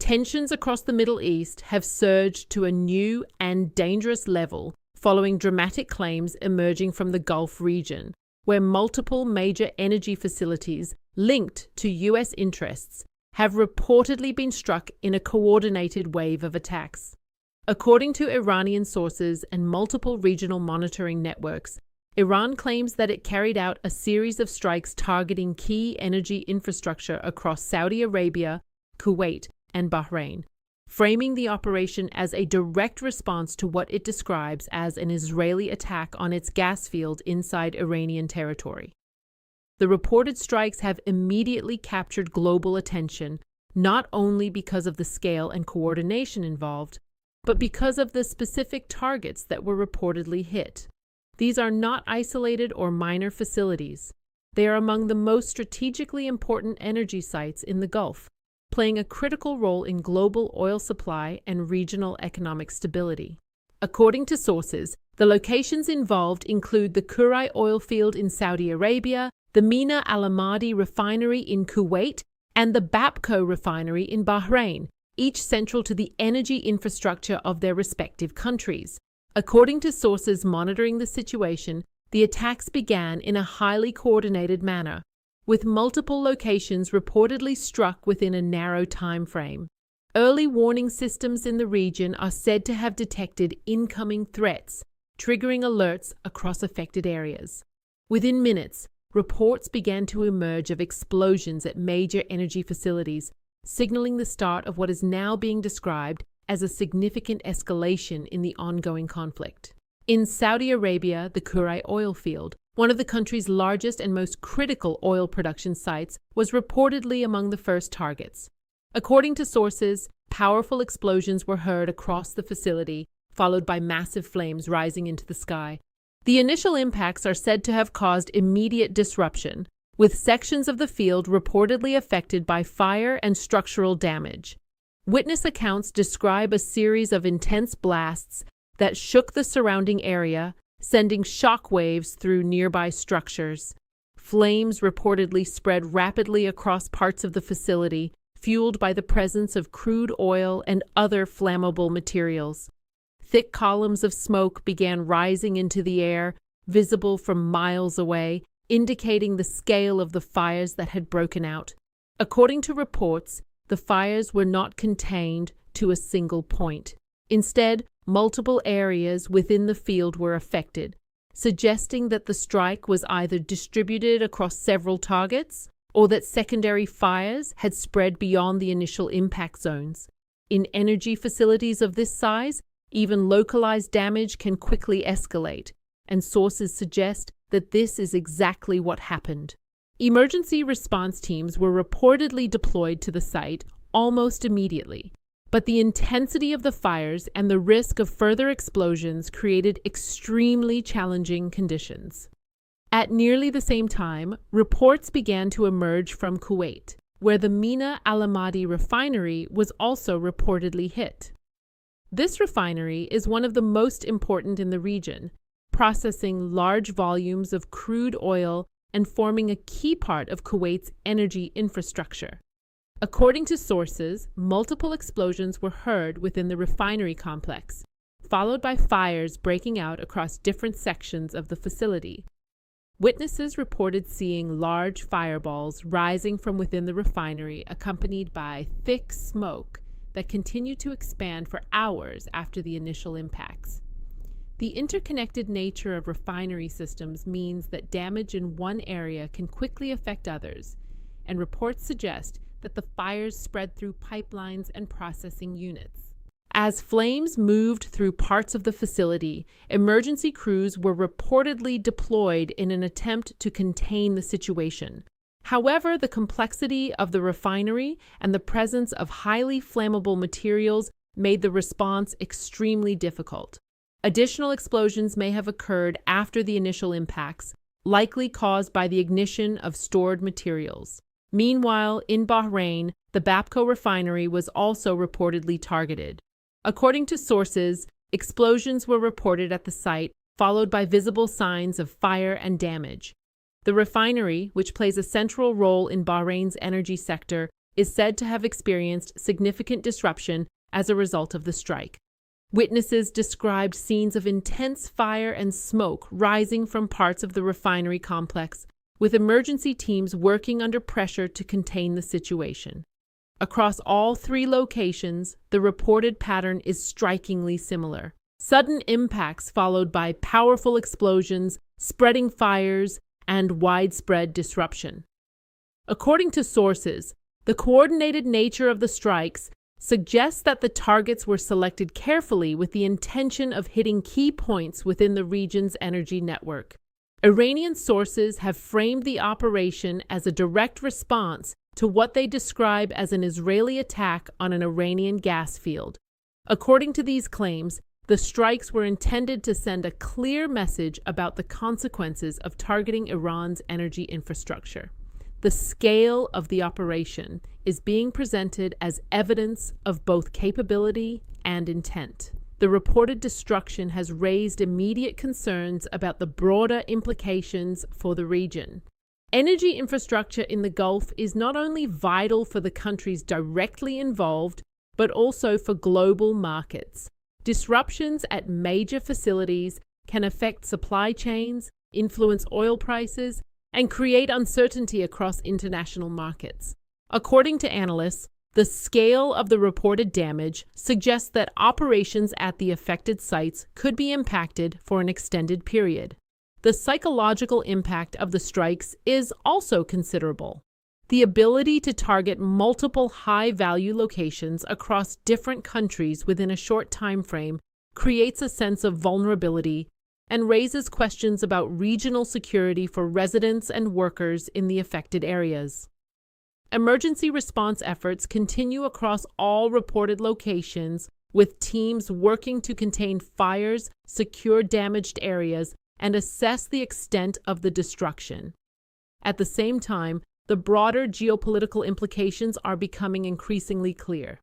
Tensions across the Middle East have surged to a new and dangerous level following dramatic claims emerging from the Gulf region, where multiple major energy facilities linked to U.S. interests have reportedly been struck in a coordinated wave of attacks. According to Iranian sources and multiple regional monitoring networks, Iran claims that it carried out a series of strikes targeting key energy infrastructure across Saudi Arabia, Kuwait, and Bahrain, framing the operation as a direct response to what it describes as an Israeli attack on its gas field inside Iranian territory. The reported strikes have immediately captured global attention, not only because of the scale and coordination involved, but because of the specific targets that were reportedly hit. These are not isolated or minor facilities. They are among the most strategically important energy sites in the Gulf, playing a critical role in global oil supply and regional economic stability. According to sources, the locations involved include the Kurai oil field in Saudi Arabia, the Mina Al-Ahmadi refinery in Kuwait, and the Bapco refinery in Bahrain, each central to the energy infrastructure of their respective countries. According to sources monitoring the situation, the attacks began in a highly coordinated manner, with multiple locations reportedly struck within a narrow time frame. Early warning systems in the region are said to have detected incoming threats, triggering alerts across affected areas. Within minutes, reports began to emerge of explosions at major energy facilities, signaling the start of what is now being described as a significant escalation in the ongoing conflict. In Saudi Arabia, the Kurai oil field, one of the country's largest and most critical oil production sites, was reportedly among the first targets. According to sources, powerful explosions were heard across the facility, followed by massive flames rising into the sky. The initial impacts are said to have caused immediate disruption, with sections of the field reportedly affected by fire and structural damage. Witness accounts describe a series of intense blasts that shook the surrounding area, sending shock waves through nearby structures. Flames reportedly spread rapidly across parts of the facility, fueled by the presence of crude oil and other flammable materials. Thick columns of smoke began rising into the air, visible from miles away, indicating the scale of the fires that had broken out. According to reports, the fires were not contained to a single point. Instead, multiple areas within the field were affected, suggesting that the strike was either distributed across several targets or that secondary fires had spread beyond the initial impact zones. In energy facilities of this size, even localized damage can quickly escalate, and sources suggest that this is exactly what happened. Emergency response teams were reportedly deployed to the site almost immediately, but the intensity of the fires and the risk of further explosions created extremely challenging conditions. At nearly the same time, reports began to emerge from Kuwait, where the Mina Al-Ahmadi refinery was also reportedly hit. This refinery is one of the most important in the region, processing large volumes of crude oil and forming a key part of Kuwait's energy infrastructure. According to sources, multiple explosions were heard within the refinery complex, followed by fires breaking out across different sections of the facility. Witnesses reported seeing large fireballs rising from within the refinery, accompanied by thick smoke that continued to expand for hours after the initial impacts. The interconnected nature of refinery systems means that damage in one area can quickly affect others, and reports suggest that the fires spread through pipelines and processing units. As flames moved through parts of the facility, emergency crews were reportedly deployed in an attempt to contain the situation. However, the complexity of the refinery and the presence of highly flammable materials made the response extremely difficult. Additional explosions may have occurred after the initial impacts, likely caused by the ignition of stored materials. Meanwhile, in Bahrain, the Bapco refinery was also reportedly targeted. According to sources, explosions were reported at the site, followed by visible signs of fire and damage. The refinery, which plays a central role in Bahrain's energy sector, is said to have experienced significant disruption as a result of the strike. Witnesses described scenes of intense fire and smoke rising from parts of the refinery complex, with emergency teams working under pressure to contain the situation. Across all three locations, the reported pattern is strikingly similar. Sudden impacts followed by powerful explosions, spreading fires, and widespread disruption. According to sources, the coordinated nature of the strikes suggests that the targets were selected carefully with the intention of hitting key points within the region's energy network. Iranian sources have framed the operation as a direct response to what they describe as an Israeli attack on an Iranian gas field. According to these claims, the strikes were intended to send a clear message about the consequences of targeting Iran's energy infrastructure. The scale of the operation is being presented as evidence of both capability and intent. The reported destruction has raised immediate concerns about the broader implications for the region. Energy infrastructure in the Gulf is not only vital for the countries directly involved, but also for global markets. Disruptions at major facilities can affect supply chains, influence oil prices, and create uncertainty across international markets. According to analysts, the scale of the reported damage suggests that operations at the affected sites could be impacted for an extended period. The psychological impact of the strikes is also considerable. The ability to target multiple high-value locations across different countries within a short time frame creates a sense of vulnerability and raises questions about regional security for residents and workers in the affected areas. Emergency response efforts continue across all reported locations, with teams working to contain fires, secure damaged areas, and assess the extent of the destruction. At the same time, the broader geopolitical implications are becoming increasingly clear.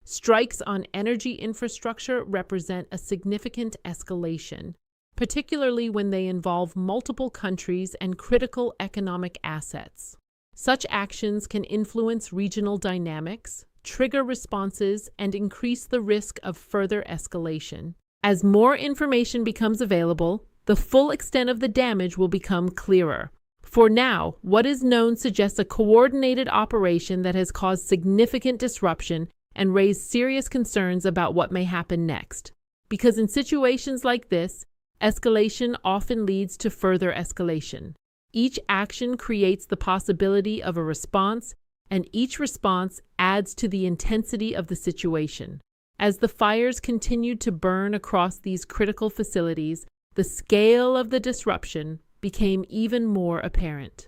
Strikes on energy infrastructure represent a significant escalation, particularly when they involve multiple countries and critical economic assets. Such actions can influence regional dynamics, trigger responses, and increase the risk of further escalation. As more information becomes available, the full extent of the damage will become clearer. For now, what is known suggests a coordinated operation that has caused significant disruption and raised serious concerns about what may happen next. Because in situations like this, escalation often leads to further escalation. Each action creates the possibility of a response, and each response adds to the intensity of the situation. As the fires continued to burn across these critical facilities, the scale of the disruption became even more apparent.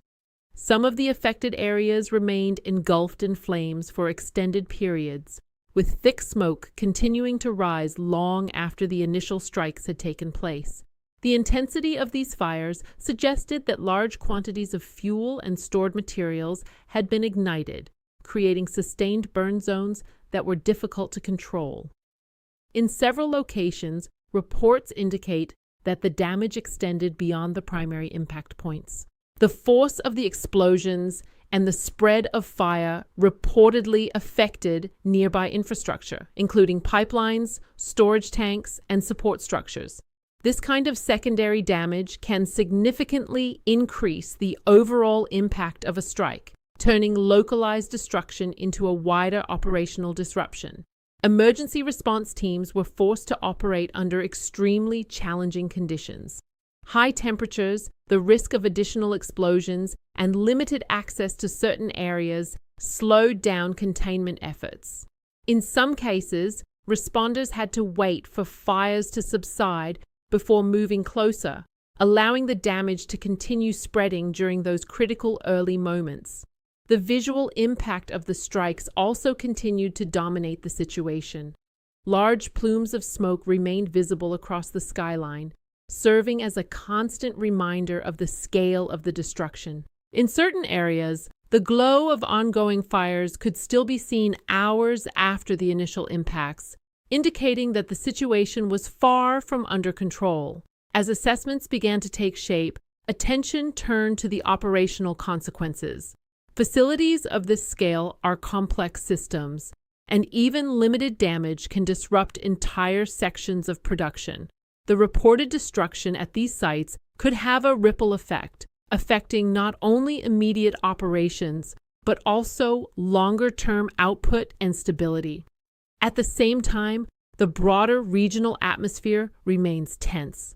Some of the affected areas remained engulfed in flames for extended periods, with thick smoke continuing to rise long after the initial strikes had taken place. The intensity of these fires suggested that large quantities of fuel and stored materials had been ignited, creating sustained burn zones that were difficult to control. In several locations, reports indicate that the damage extended beyond the primary impact points. The force of the explosions and the spread of fire reportedly affected nearby infrastructure, including pipelines, storage tanks, and support structures. This kind of secondary damage can significantly increase the overall impact of a strike, turning localized destruction into a wider operational disruption. Emergency response teams were forced to operate under extremely challenging conditions. High temperatures, the risk of additional explosions, and limited access to certain areas slowed down containment efforts. In some cases, responders had to wait for fires to subside before moving closer, allowing the damage to continue spreading during those critical early moments. The visual impact of the strikes also continued to dominate the situation. Large plumes of smoke remained visible across the skyline, serving as a constant reminder of the scale of the destruction. In certain areas, the glow of ongoing fires could still be seen hours after the initial impacts, indicating that the situation was far from under control. As assessments began to take shape, attention turned to the operational consequences. Facilities of this scale are complex systems, and even limited damage can disrupt entire sections of production. The reported destruction at these sites could have a ripple effect, affecting not only immediate operations, but also longer-term output and stability. At the same time, the broader regional atmosphere remains tense.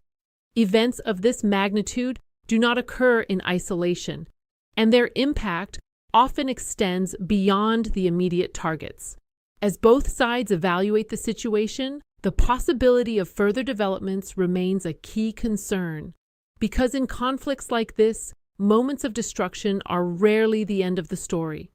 Events of this magnitude do not occur in isolation, and their impact often extends beyond the immediate targets. As both sides evaluate the situation, the possibility of further developments remains a key concern, because in conflicts like this, moments of destruction are rarely the end of the story.